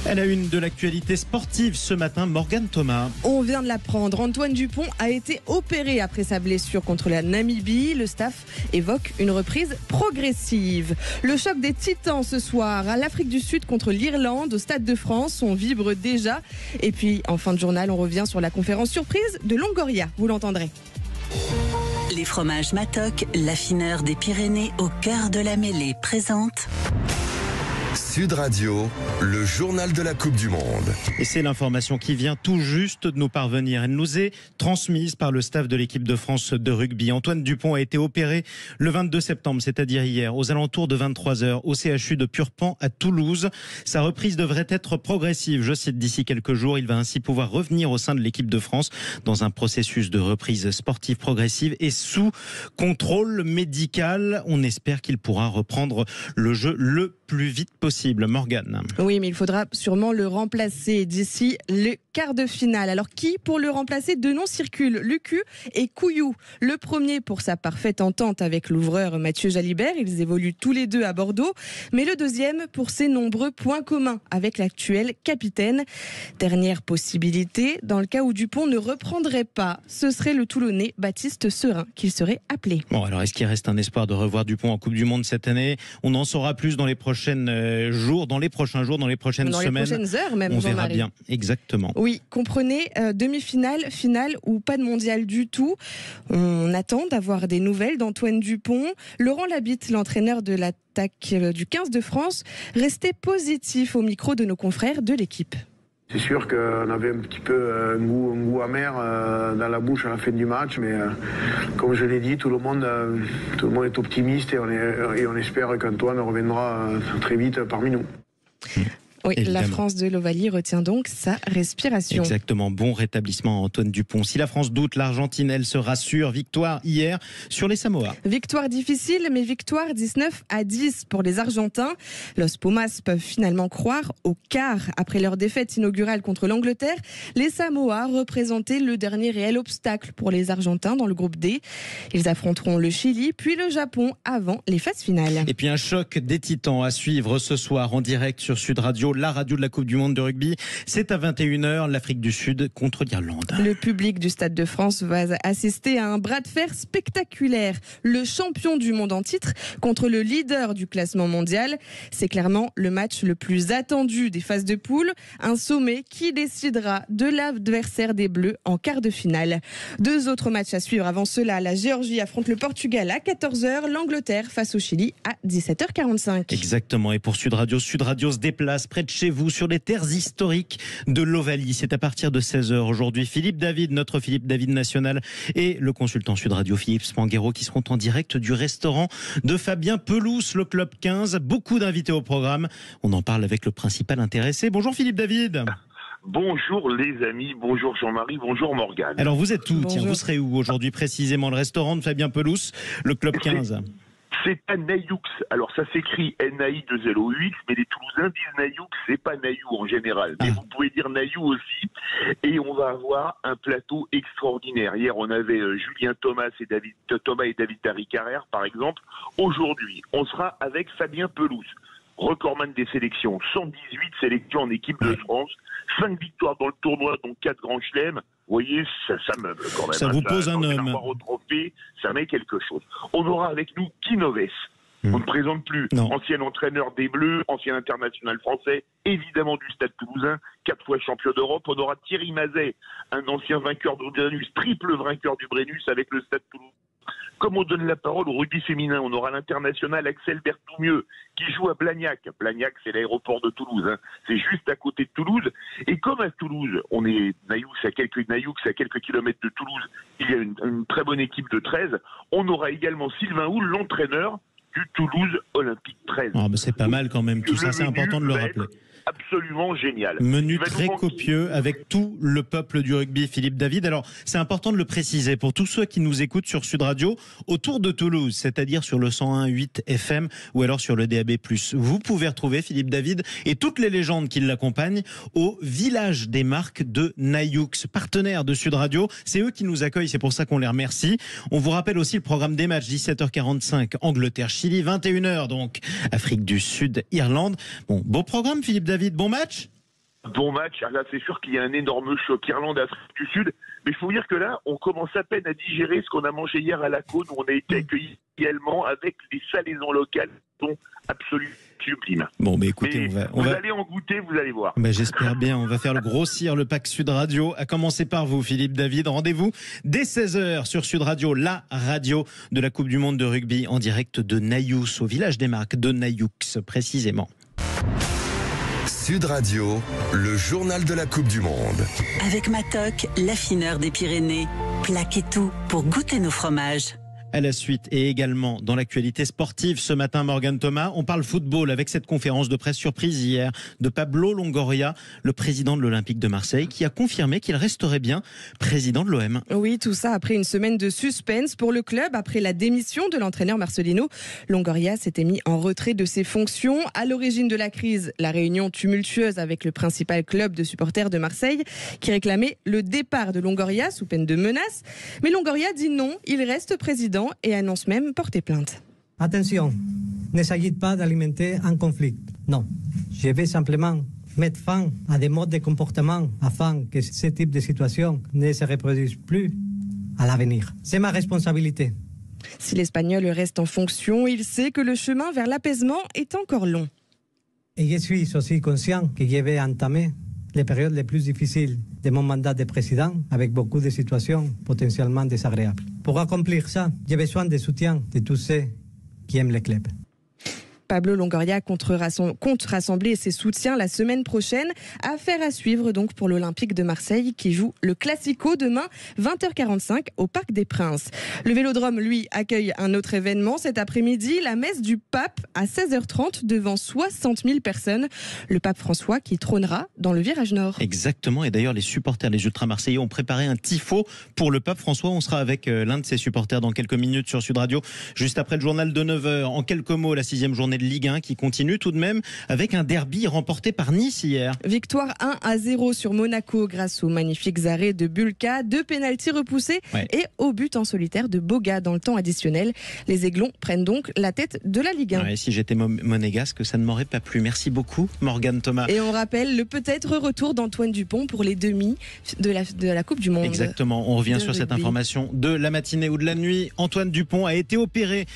À la une de l'actualité sportive ce matin, Morgane Thomas. On vient de l'apprendre, Antoine Dupont a été opéré après sa blessure contre la Namibie. Le staff évoque une reprise progressive. Le choc des titans ce soir à l'Afrique du Sud contre l'Irlande au Stade de France. On vibre déjà. Et puis en fin de journal, on revient sur la conférence surprise de Longoria. Vous l'entendrez. Les fromages Matok, l'affineur des Pyrénées au cœur de la mêlée, présente Sud Radio, le journal de la Coupe du Monde. Et c'est l'information qui vient tout juste de nous parvenir. Elle nous est transmise par le staff de l'équipe de France de rugby. Antoine Dupont a été opéré le 22 septembre, c'est-à-dire hier, aux alentours de 23h, au CHU de Purpan à Toulouse. Sa reprise devrait être progressive. Je cite, d'ici quelques jours, il va ainsi pouvoir revenir au sein de l'équipe de France dans un processus de reprise sportive progressive et sous contrôle médical. On espère qu'il pourra reprendre le jeu le plus vite possible. Morgane. Oui, mais il faudra sûrement le remplacer d'ici le quart de finale. Alors qui pour le remplacer? Deux noms circulent, Lucu et Couillou. Le premier pour sa parfaite entente avec l'ouvreur Mathieu Jalibert, ils évoluent tous les deux à Bordeaux, mais le deuxième pour ses nombreux points communs avec l'actuel capitaine. Dernière possibilité, dans le cas où Dupont ne reprendrait pas, ce serait le Toulonnais Baptiste Serin qu'il serait appelé. Bon, alors est-ce qu'il reste un espoir de revoir Dupont en Coupe du Monde cette année? On en saura plus dans les prochains jours, dans les prochaines semaines. Dans les prochaines heures même. On verra bien, exactement. Oui, comprenez, demi-finale, finale ou pas de mondial du tout. On attend d'avoir des nouvelles d'Antoine Dupont. Laurent Labitte, l'entraîneur de l'attaque du 15 de France, restait positif au micro de nos confrères de l'équipe. C'est sûr qu'on avait un petit peu un goût amer dans la bouche à la fin du match, mais comme je l'ai dit, tout le monde est optimiste et on espère qu'Antoine reviendra très vite parmi nous. Oui, évidemment. La France de l'Ovalie retient donc sa respiration. Exactement, bon rétablissement Antoine Dupont. Si la France doute, l'Argentine, elle se rassure. Victoire hier sur les Samoa. Victoire difficile, mais victoire 19-10 pour les Argentins. Los Pumas peuvent finalement croire au quart. Après leur défaite inaugurale contre l'Angleterre, les Samoa représentaient le dernier réel obstacle pour les Argentins dans le groupe D. Ils affronteront le Chili, puis le Japon avant les phases finales. Et puis un choc des titans à suivre ce soir en direct sur Sud Radio, la radio de la Coupe du Monde de rugby. C'est à 21h, l'Afrique du Sud contre l'Irlande. Le public du Stade de France va assister à un bras de fer spectaculaire. Le champion du monde en titre contre le leader du classement mondial. C'est clairement le match le plus attendu des phases de poule. Un sommet qui décidera de l'adversaire des Bleus en quart de finale. Deux autres matchs à suivre avant cela. La Géorgie affronte le Portugal à 14h. L'Angleterre face au Chili à 17h45. Exactement. Et pour Sud Radio se déplace près de chez vous sur les terres historiques de l'Ovalie. C'est à partir de 16h aujourd'hui. Philippe David, notre Philippe David national, et le consultant Sud Radio Philippe Spanghero qui seront en direct du restaurant de Fabien Pelouse, le Club 15. Beaucoup d'invités au programme. On en parle avec le principal intéressé. Bonjour Philippe David. Bonjour les amis, bonjour Jean-Marie, bonjour Morgane. Alors vous êtes où? Bonjour. Tiens, vous serez où aujourd'hui précisément? Le restaurant de Fabien Pelouse, le Club 15. C'est à Nayoux. Alors ça s'écrit NAI2LOUX, mais les Toulousains disent Nayoux, c'est pas Nayoux en général. Mais vous pouvez dire Nayoux aussi. Et on va avoir un plateau extraordinaire. Hier, on avait Julien Thomas et David Taricarer, par exemple. Aujourd'hui, on sera avec Fabien Pelouse, recordman des sélections, 118 sélections en équipe de France, 5 victoires dans le tournoi, dont 4 grands chelems. Vous voyez, ça meuble quand même. Ça vous pose un homme. Au trophée, ça met quelque chose. On aura avec nous Quinoves. On ne présente plus. Non. Ancien entraîneur des Bleus, ancien international français, évidemment du Stade Toulousain, 4 fois champion d'Europe. On aura Thierry Mazet, un ancien vainqueur du Brennus, triple vainqueur du Brennus avec le Stade Toulousain. Comme on donne la parole au rugby féminin, on aura l'international Axel Berthoumieux qui joue à Blagnac. Blagnac, c'est l'aéroport de Toulouse. C'est juste à côté de Toulouse. Et comme à Toulouse, on est Nayoux, à quelques kilomètres de Toulouse, il y a une très bonne équipe de 13. On aura également Sylvain Houle, l'entraîneur du Toulouse Olympique 13. Oh, mais c'est pas mal quand même, tout ça, c'est important de le rappeler. Absolument génial. Menu très copieux avec tout le peuple du rugby, Philippe David. Alors, c'est important de le préciser pour tous ceux qui nous écoutent sur Sud Radio autour de Toulouse, c'est-à-dire sur le 101.8 FM ou alors sur le DAB+. Vous pouvez retrouver Philippe David et toutes les légendes qui l'accompagnent au village des marques de Nayoux, partenaire de Sud Radio. C'est eux qui nous accueillent, c'est pour ça qu'on les remercie. On vous rappelle aussi le programme des matchs, 17h45, Angleterre-Chili, 21h donc, Afrique du Sud, Irlande. Bon, beau programme, Philippe David, bon match? bon match. Là, c'est sûr qu'il y a un énorme choc Irlande-Afrique du Sud. Mais il faut dire que là, on commence à peine à digérer ce qu'on a mangé hier à la Côte, où on a été accueillis également avec des salaisons locales qui sont absolument sublimes. Bon, mais écoutez, vous allez en goûter, vous allez voir. J'espère bien. On va faire le grossir le pack Sud Radio. À commencer par vous, Philippe David. Rendez-vous dès 16h sur Sud Radio, la radio de la Coupe du Monde de rugby en direct de Naïous, au village des Marques de Naïoux, précisément. Sud Radio, le journal de la Coupe du Monde. Avec Matoc, l'affineur des Pyrénées. Plaquez tout pour goûter nos fromages. À la suite et également dans l'actualité sportive ce matin, Morgane Thomas, on parle football avec cette conférence de presse surprise hier de Pablo Longoria, le président de l'Olympique de Marseille, qui a confirmé qu'il resterait bien président de l'OM. Oui, tout ça après une semaine de suspense pour le club. Après la démission de l'entraîneur Marcelino, Longoria s'était mis en retrait de ses fonctions. À l'origine de la crise, la réunion tumultueuse avec le principal club de supporters de Marseille qui réclamait le départ de Longoria sous peine de menaces. Mais Longoria dit non, il reste président et annonce même porter plainte. Attention, ne s'agit pas d'alimenter un conflit. Non, je vais simplement mettre fin à des modes de comportement afin que ce type de situation ne se reproduise plus à l'avenir. C'est ma responsabilité. Si l'Espagnol reste en fonction, il sait que le chemin vers l'apaisement est encore long. Et je suis aussi conscient que je vais entamer les périodes les plus difficiles de mon mandat de président avec beaucoup de situations potentiellement désagréables. Pour accomplir ça, j'ai besoin de soutien de tous ceux qui aiment le club. Pablo Longoria compte rassembler ses soutiens la semaine prochaine. Affaire à suivre donc pour l'Olympique de Marseille qui joue le Classico demain 20h45 au Parc des Princes. Le Vélodrome, lui, accueille un autre événement cet après-midi, la messe du pape à 16h30 devant 60 000 personnes. Le pape François qui trônera dans le virage nord. Exactement, et d'ailleurs les supporters, les ultra-marseillais ont préparé un tifo pour le pape François. On sera avec l'un de ses supporters dans quelques minutes sur Sud Radio, juste après le journal de 9h. En quelques mots, la 6e journée de Ligue 1 qui continue tout de même avec un derby remporté par Nice hier. Victoire 1-0 sur Monaco grâce aux magnifiques arrêts de Bulka, 2 pénaltys repoussés et au but en solitaire de Boga dans le temps additionnel. Les Aiglons prennent donc la tête de la Ligue 1. Ouais, si j'étais monégasque, ça ne m'aurait pas plu. Merci beaucoup Morgane Thomas. Et on rappelle le peut-être retour d'Antoine Dupont pour les demi de la Coupe du Monde. Exactement, on revient sur cette information de la matinée ou de la nuit. Antoine Dupont a été opéré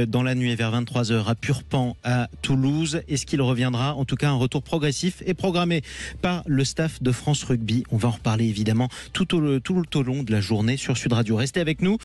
dans la nuit vers 23h à Purpan à Toulouse. Est-ce qu'il reviendra? En tout cas, un retour progressif est programmé par le staff de France Rugby. On va en reparler évidemment tout au long de la journée sur Sud Radio. Restez avec nous.